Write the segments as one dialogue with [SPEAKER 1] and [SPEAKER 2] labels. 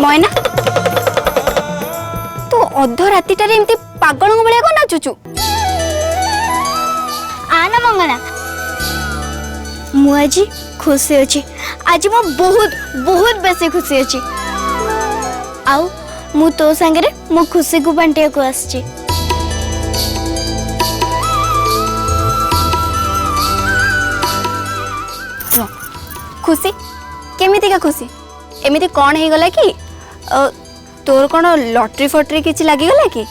[SPEAKER 1] मयना तू अध रातिटारे एमती पागल भलिया को नाचुचु
[SPEAKER 2] आना मंगना मु आज खुशी अच्छी आज मु बहुत बहुत बेसी खुशी अच्छी आउ मु तो संगे मो खुशी को बांटिया को आसची
[SPEAKER 1] खुशी केमिति का खुशी एमिति कौन है गला कि तोर कौन लॉटरी फटरी किछि लागी गला कि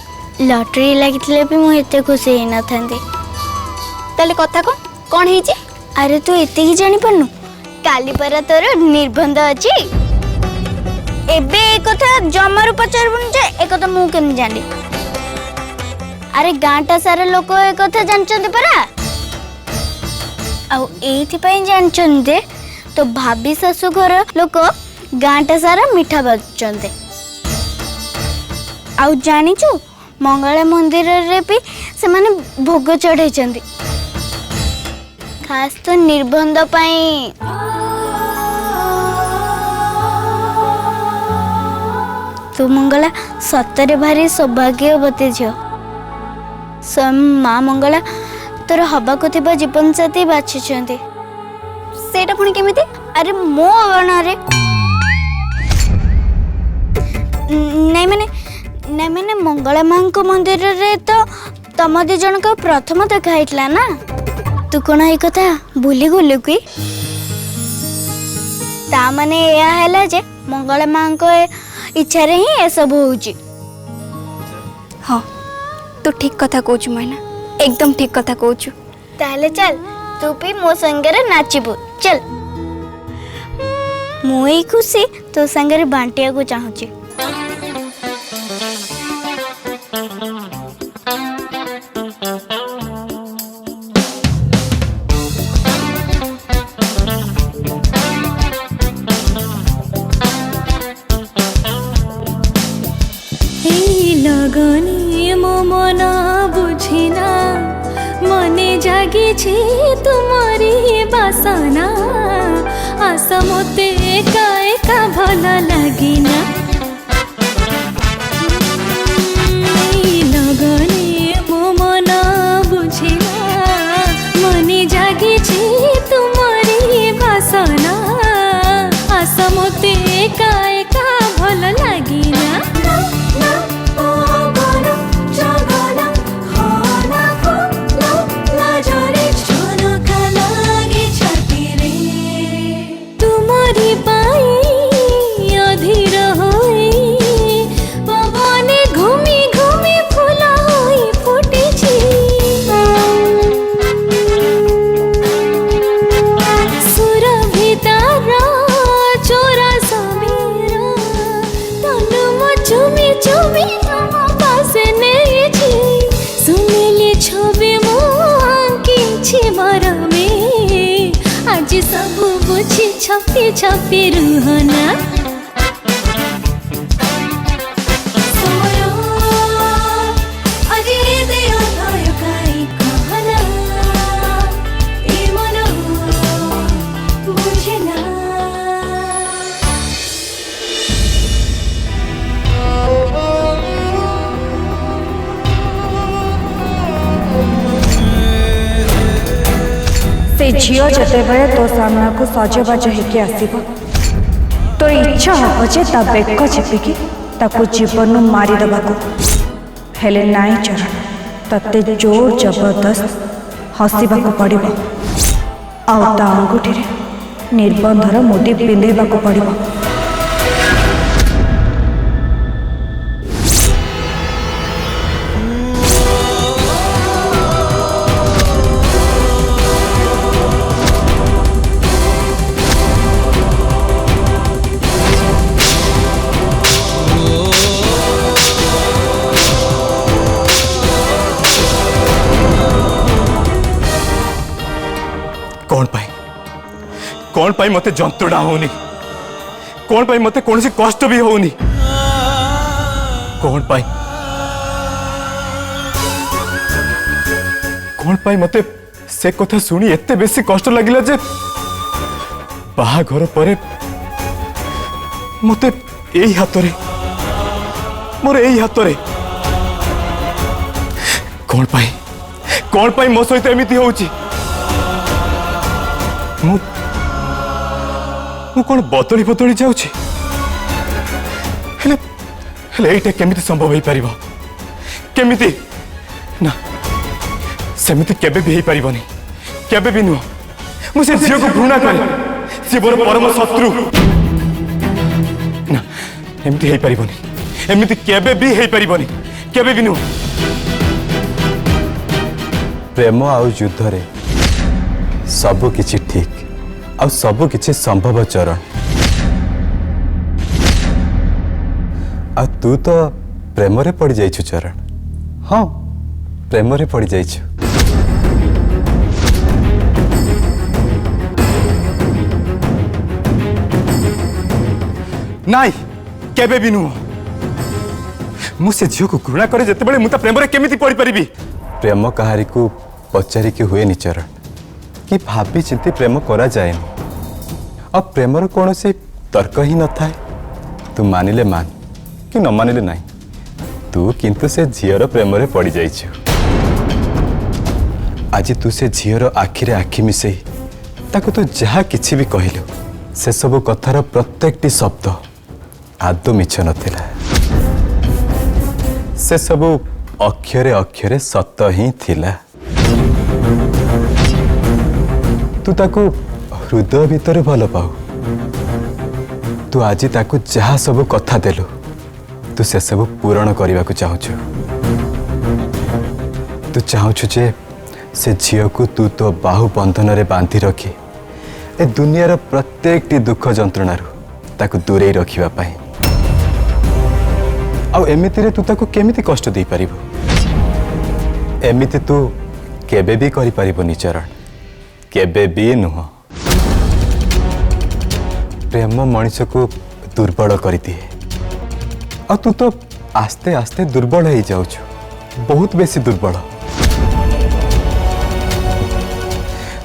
[SPEAKER 2] लॉटरी लागिथिले भी मु एते खुशी न थांदी
[SPEAKER 1] ताले कथा कौन है जे
[SPEAKER 2] अरे तू एते ही जानि पन्नु काली परा तोर निर्बंध अछि एबे ए कथा जमारु पचारबुन जे ए कथा मु केम जानि अरे गांटा सारा लोक ए कथा जानचंदी परा आउ एथि पई जानचंदे तो भाभी सासु घर लोक गांटा सारा मिठा बाजुचंदे आउ जानिचु मंगला मंदिर रे भी से माने भोग चढ़े चंदी खास तो निर्बंध पाई तू मंगला सतरे भारी सौभाग्यवती झियो स्वयं माँ मंगला तोर हवा को थिबा जीवन साथी बाछिचंदी
[SPEAKER 1] सेटा पुणी केमिति
[SPEAKER 2] अरे मो अगण रे नहीं मैंने मंगला माँ को मंदिर रे तो तम दी जन को प्रथम देखा हितला ना तू कौन ये कथा भूली गलु कि ता माने या हैला जे मंगला माँ को इच्छा रे ही ए सब होउची
[SPEAKER 1] हाँ तू ठीक कथा कहूचु मैना एकदम ठीक कथा कहूचु
[SPEAKER 2] ताले चल तू भी मो संगे नाचिबू चल मुई खुशी तो संगे बांटिया को चाहूची
[SPEAKER 3] लगनी मो मना बुझिना मने जागी छे तुम्हारी बासना आस मते एका एका भल लागिना लगनी मो मना बुझिना मने जागी छे तुम्हारी बासना आस मते एका एका भल लागिना सब बुझी छपी छपी रुहना
[SPEAKER 4] से झील जिते बड़े तो सामना को सजबाज होके आसब तोर इच्छा हम जे ता बेक चिपिकी ताकू जीवन मारिदेवा हेले नाई चरण तते जोर जबरदस्त हसवा पड़ो आंगुठी निर्बंधर मुदी पिंधेवा पड़ो
[SPEAKER 5] कौन पाई मते जंत्रणा होनी कौन पाई मते कौन सी कष्ट भी होनी कौन पाई मते से कथा सुनी एते बेसी कष्ट लगिला जे बाहा घर परे मते यही हाथ रे मोर यही हाथ रे कौन पाई मो सहित एमती होउची मु कौन बदली बदली जाऊची हेले एटा केमिति संभव हो पारिबो केमिति ना सेमिति केबे भी हो पारिबोनी केबे भी नुह मुझे झील को घृणा करे सी मोर परम शत्रु ना एमती हो पारिबोनी एमती केबे भी हो पारिबोनी केबे भी नुह
[SPEAKER 6] प्रेम आउ युद्ध रे सब किछि ठीक आ सब किछि संभव चरण आ तू तो प्रेम रे पड़ जाइछु चरण हाँ प्रेम रे पड़ जाइछु
[SPEAKER 5] नाई केबे भी नुह मु से झील को घृणा करे जते बेले मु ता प्रेम रे केमिति पड़ी परिबी
[SPEAKER 6] प्रेम कहारी को पचारि के हुए चरण कि भाभी चिंती प्रेम करा जाए अब प्रेमर कौन से तर्क ही न था तू मानिले मान कि न मानिले नहीं तू किंतु से झीर प्रेम रे पड़ जाइछु आज तू से झीर आखिरे आखि मिसई ताको तू जहा किछि भी कहलु से सब कथार प्रत्येकटी शब्द आदौ मिछ नथिला से सब अक्षरे अक्षरे सत ही थिला तू ताको हृदय भीतर भल पाऊ तू आज ताको जहा सब कथा देलु तू से सब पूरण करने को चाहूछु तू चाहूछु जे से झील को तू तो बाहु बंधन रे बांधी रखी ए दुनियार प्रत्येकटी दुख जंत्रणा ताको दूरे रखिबा पाई आ एमिति रे तू ताको केमिति कष्ट दे पारिबो एमिति तू केबे भी करि पारिबो चरण केबे भी नुह प्रेम मनुष्य को दुर्बल कर दिए और तू तो आस्ते आस्ते दुर्बल हो जाऊछु बहुत बेसी दुर्बल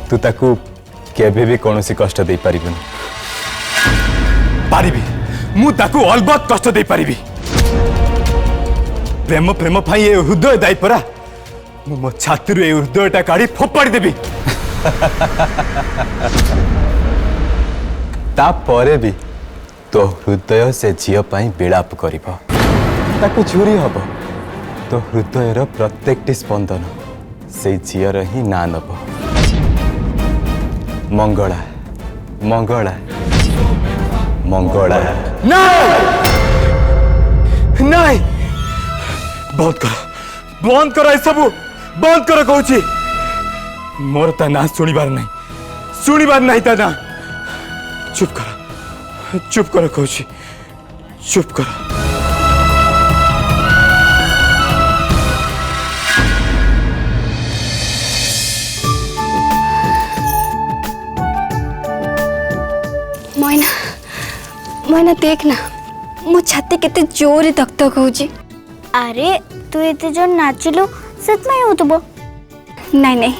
[SPEAKER 6] तू ताकू केबे भी कौन सी कष्ट दे पारिबुनी
[SPEAKER 5] पारिबी मु ताकू अलबत कष्ट दे पारिबी प्रेम प्रेम भाई ये हृदय दाई परा मो छाती रे हृदयटा काढ़ी फोपाड़ी देबी
[SPEAKER 6] तापरे भी तो हृदय से झील पाई विलाप करिबो ताकू झुरी हबो तो हृदयर प्रत्येकटी स्पंदन से झील ही ना नब मंगला मंगला मंगला
[SPEAKER 5] नहीं बंद कर सब बंद कर कहूची मोर ता ना सुनिबार नहीं ता ना चुप कर कहूची चुप कर
[SPEAKER 1] मैना मैना देख ना मो छाती केते जोर धक धक होची
[SPEAKER 2] अरे तू एते जो नाचिलु सत में होतबो
[SPEAKER 1] नहीं नहीं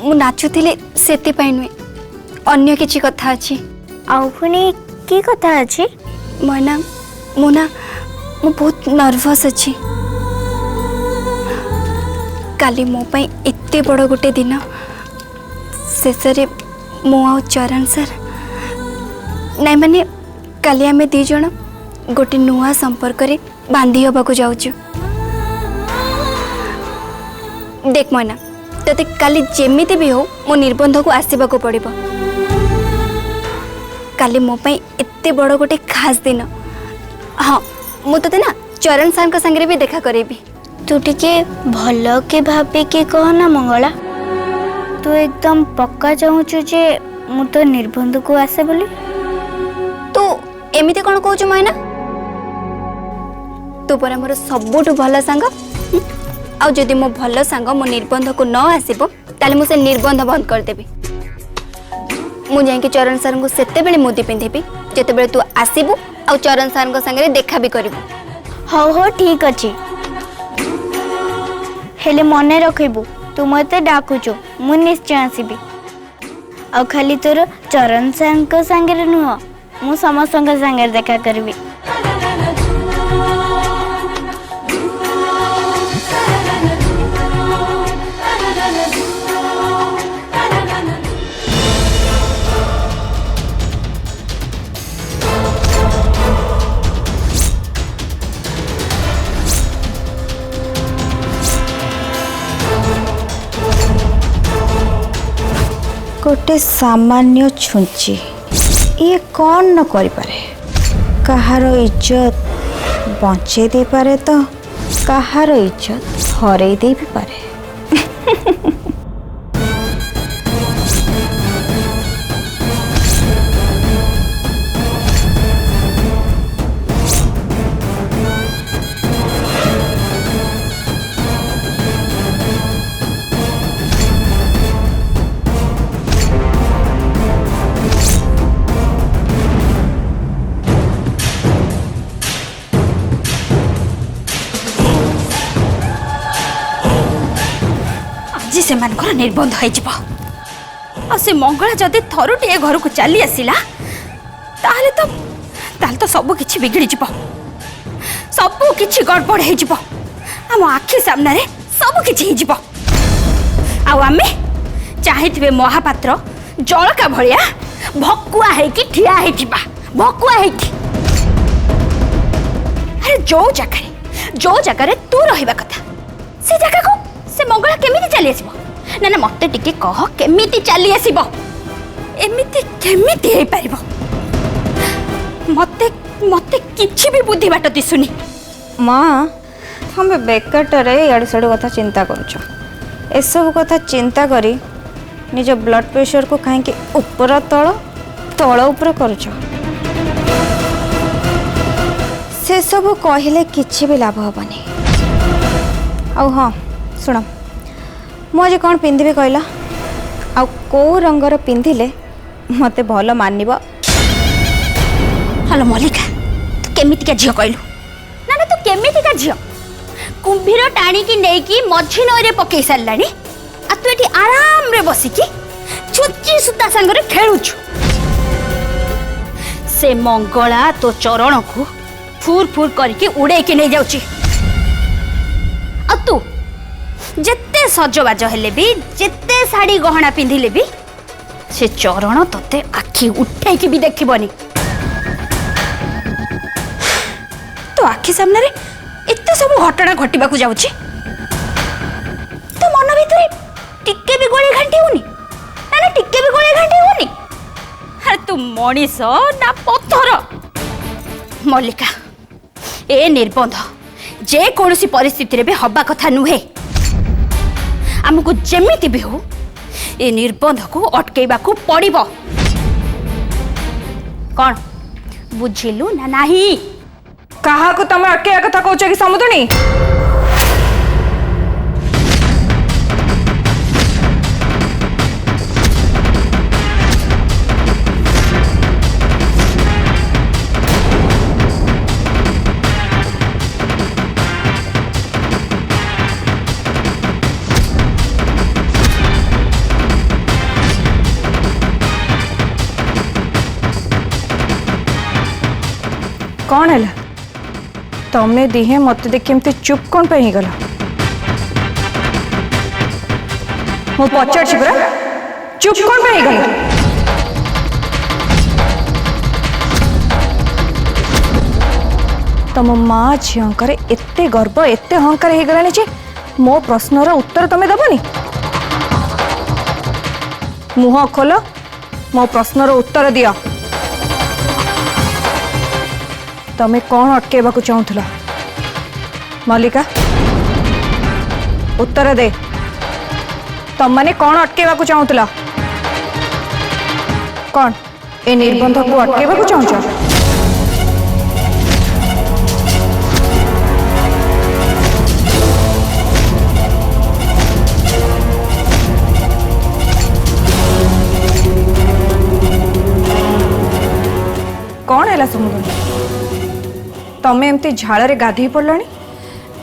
[SPEAKER 1] मु नाचुथिले सेते पाई नुए अन्य किछि कथा अछि
[SPEAKER 2] आउ पुनी की कथा अछि
[SPEAKER 1] मैना मुना मु बहुत नर्वस अछि काली मो पाई एते बड़ गोटे दिन शेषरे मो आ चरण सर नहीं माने काली आमे दी जण गोटे नुआ संपर्क रे बांधी हबा को जाउछु देख मैना तते काली जेमिति भी हो मो निर्बंध को आसीबा को पड़िबो काली मो पाई एते बड़ गोटे खास दिन हाँ मु तते ना चरण सार का संगे भी देखा करेबी
[SPEAKER 2] तू टिके भल के भाबे के कह ना मंगला तू एकदम पक्का चाहूछु जे मु तो निर्बंध को आसे बोली
[SPEAKER 1] तू एमिति कोन कहूछु मैना तू पर मोर सबुठु भल सांग आ जदि मो भल सांग मो निर्बंध को न आसीबो ताले मु से निर्बंध बंद कर देबी मु जाई चरण सर को सेते बेले मुदी पिंधेबी जते बेले तू आसीबू आ चरण सर को संगे देखा भी करिबू
[SPEAKER 2] हो ठीक अछि हेले मने रखिबू तू मते डाकुचो मु निश्चय आसीबी आ खाली तोर चरण सर को संगे नुह मु समस्त संगे देखा करबी
[SPEAKER 4] गोटे सामान्य छुंची ये कौन न करि पारे कहार इज्जत बचे दे पारे तो कहार इज्जत हरई दे भी पारे।
[SPEAKER 2] आज से निर्बंध हो से मंगला जदि थरुटे घर को चली आसला तो सब किछि बिगड़ी जीव सब किछि गड़बड़ हो आम आखि सामने सब किछि हो आमे चाहिए महापात्र जलका भलिया भकुआ है कि ठिया है भकुआ है कि अरे जो जगह तू रहिबा कथा से जगह को से मंगला केमिति चली आसीबो ना ना मते टिके कह केमिति चली आसीबो एमिति केमिति हे परिबो मते किछि भी बुद्धि बाट दिसुनी।
[SPEAKER 4] माँ हमें बेकारटारे इाड़े साड़े कथा चिंता करुछ ए सब कथा चिंता करी निज ब्लड प्रेशर को कहीं ऊपर तल तल ऊपर करुछ से सब कहले किछि भी लाभ हबनी। आउ हाँ शुण मुझे कौन पिंधि कहला आ कौ रंगर पिंधिले मते भल मानिब।
[SPEAKER 2] हेलो मल्लिका तू केमितिका झियो कहलु ना ना तू केमितिका झियो कुंभीर टाणिकी नेकी मझी नईरे पकई सारलानी आ तू एठी आराम रे बसिकी छुच्ची सुता संगरे खेलुछु से मंगला तो चरण को फूर फूर करके उड़े के नहीं जाउची आ तू जेते सजबाज हेले भी जेते साड़ी गहना पिंधिले भी से चरण तते आखि उठे की भी देखिबनी तो आखि सामने रे एते सब घटना घटिबा को जाउची तो मन भीतर टिके भी गोली घंटी होनी ना ना टिके भी गोली घंटी होनी अरे तू मनीष ना पत्थर मल्लिका ए निर्बंध जे कोनोसी परिस्थिति रे भी हबा कथा नुहे आमको जेमिति भी हो ए निर्बंध को अटकेबा को पड़िबो कौन बुझिलु ना नाही
[SPEAKER 4] कहा को तमे अटके कथा कहछ कि समुद्रनी कौन है तमें दिहे मत देखी एमती चुप कौन पे गला मु पचार पूरा चुप कौन पे गला तम माँ झीकर एते गर्व एते अहंकार हो गलानी जे मो प्रश्नर उत्तर तमें दबनी मुह खोल मो प्रश्नर उत्तर दिया तमें कौन अटकेबा को चाहूला मल्लिका उत्तर दे तम माने कौन अटकेबा को चाहूला कौन ए निर्बंध को अटकेबा को चाहूच कौन है समुद्र तमें एमती झाड़ गाधे पड़ला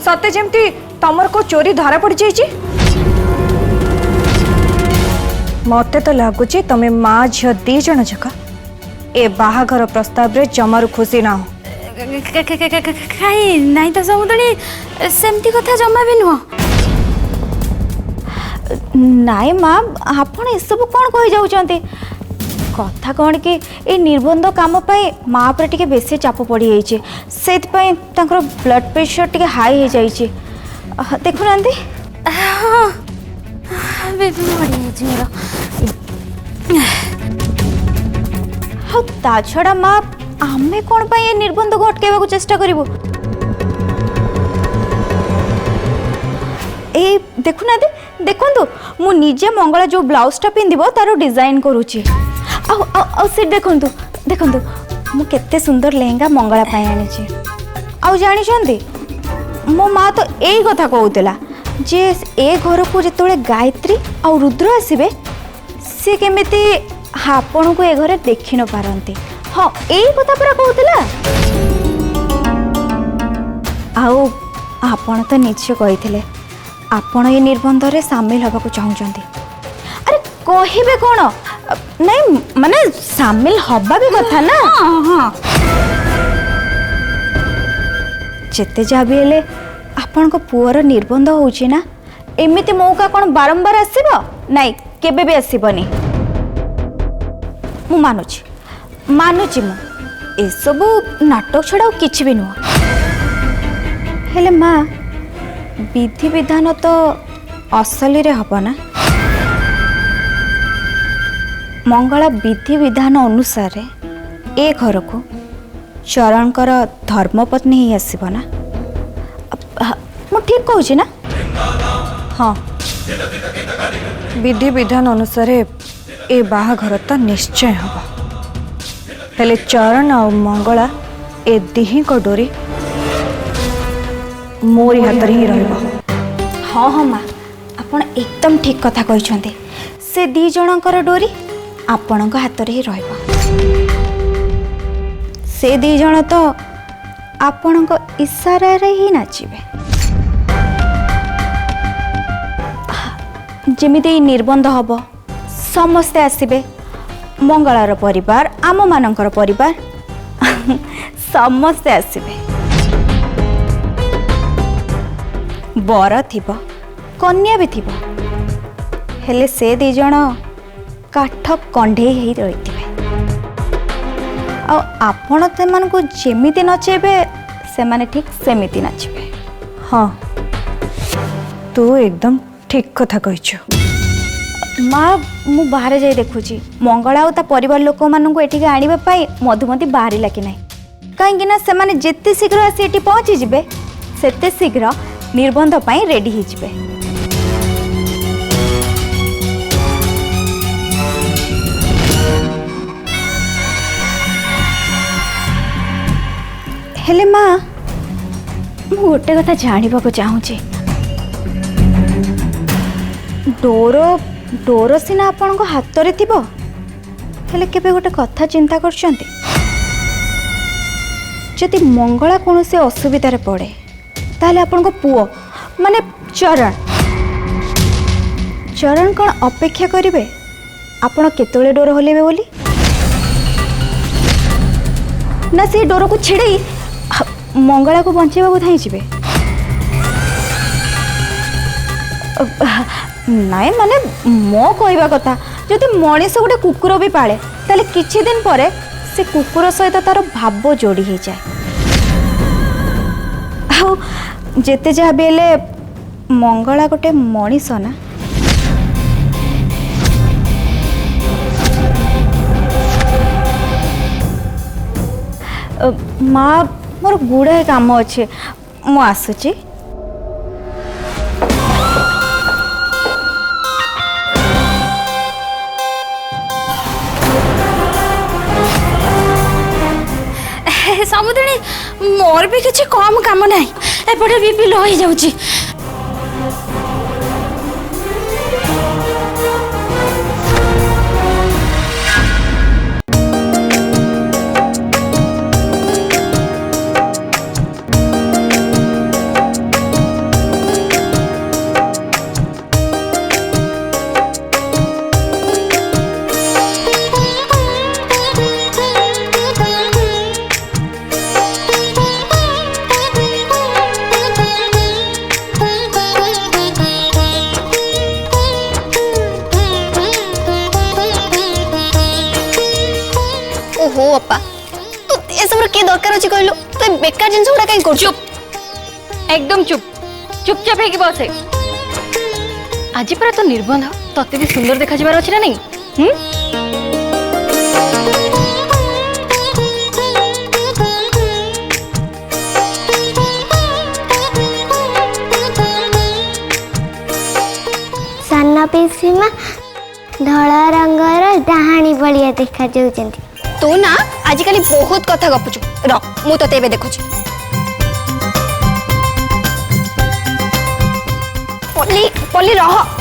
[SPEAKER 4] सते जमती तमर को चोरी धरा पड़ जाइए मते तो लगुच तमें माँ झी दी जन जक ए बाहाघर प्रस्ताव रे जमारू खुशी ना हो
[SPEAKER 2] कहीं नहीं तो समुद्री सेमती कथा जमा भी नुह
[SPEAKER 4] नाई माँ आपण एसबू कौन कही जाउचंती कथा कौन कि ए निर्बंध काम पाई माँ पर टिके बेसी चाप पड़ जाइए से ब्लड प्रेशर टिके हाई हो जाइए देखु ना हाँ ता छड़ा माँ आमे कौन पाई ये निर्बंध को अटकेबा को चेष्टा करिवो ए देखु ना देखंतु मु निजे मंगला जो ब्लाउज टा पिंदिबो तारो डिजाइन करूची आ से देखंतु देखंतु मु केते सुंदर लेहंगा मंगला पाई आनी छी आ जानि छंती मो माँ तो यही कथा कहूला जे ए घर को जिते गायत्री आ रुद्र आसबे सी केमिति आपण को ए घरे देखि न पारंती हाँ यही कथा पूरा कहूला आउ आपण तो निश्चय कही आपण ये निर्बंध रे सामिल हवा को चाहूचंती अरे कहिबे कोन नहीं माने सामिल हवा भी कथा ना हाँ जेते जा भी हेले आपण को पुअर निर्बंध होउची ना एमिति मौका कोन बारंबार आसीबो नहीं केबे भी आसीबनी मु मानुची मु ए सब नाटक छड़ा किछि भी नुह हेले माँ विधि विधान तो असली रे हब ना मंगला विधि विधान अनुसार ए घर को चरणकर धर्मपत्नी ही आसब ना मु ठीक कहूँ ना हाँ विधि विधान अनुसार ए बाहाघर तो निश्चय हम हेले चरण और मंगला ए दिही को डोरी मोरी हाथ ही रहिबो हाँ हाँ माँ आपण एकदम ठीक कथा कहते से दी जनकर डोरी आपण हाथ ही रहिबो से दी जन तो आपण इशारा रे ही नाचिबे जेमिति निर्बंध हब समस्ते आसिबे मंगलार परिवार आम मानकर परिवार समस्ते आसिबे बर थिबो कन्या भी थिबो हेले से दी जन काठ कंढे ही रहिथिबे आ आपण तेमान को जेमिति नचेबे से माने ठीक सेमिति नाचबे हाँ तू एकदम ठीक कथा कहिछु माँ मु बाहर जाई देखुची मंगला और ता परिवार लोक मानन को एठी आनिबा पाई मधुमती बाहरिला कि नाही काहेकि ना से माने जेते शीघ्र आसी एठी पहुंची जिबे सेते शीघ्र निर्बंध पाई रेडी ही जिबे हेले माँ मु गोटे कथा जानिबा को चाहूची डोर सीना आपण को हाथ रे थिबो हेले केबे गोटे कथा चिंता करछंती जदि मंगला कौन से असुविधा पड़े ताले आपण को पुओ माने चरण कौन अपेक्षा करिवे आपण केतले डोर हलेबे बोली ना से डोर को छिड़े मंगला को बंचेबा को धाई जिवे नाई माने मो कहवा कथा जदि मनीष गोटे कुकुर भी पाले ताले किछि दिन परे से कुकुर सहित तार भाव जोड़ी हो जाए आ जेते जहाँ भी हेले मंगला गोटे मनीष ना माँ मोर गुड़ाए काम अच्छे मु आसुची
[SPEAKER 2] समुद्री मोर भी किसी कम काम ना एपटे बीपी लो हो जाऊँ
[SPEAKER 1] ओहो अपा तू ए सब के दरकार अछि कहलु तू बेकार जिंस गुडा काई कर
[SPEAKER 3] चुप एकदम चुप चुपचाप है बसे आज पर तो निर्बंध तते भी सुंदर देखा जबार अछि ना नहीं
[SPEAKER 2] ଜେଜେମା ଧଳା ରଙ୍ଗର ଡାହାଣୀ ଭଳିଆ ଦେଖା ଯାଉଛନ୍ତି।
[SPEAKER 1] तू ना आजिकल बहुत कथा गपुचु र मु तते एबे देखुची पल्ली पल्ली रह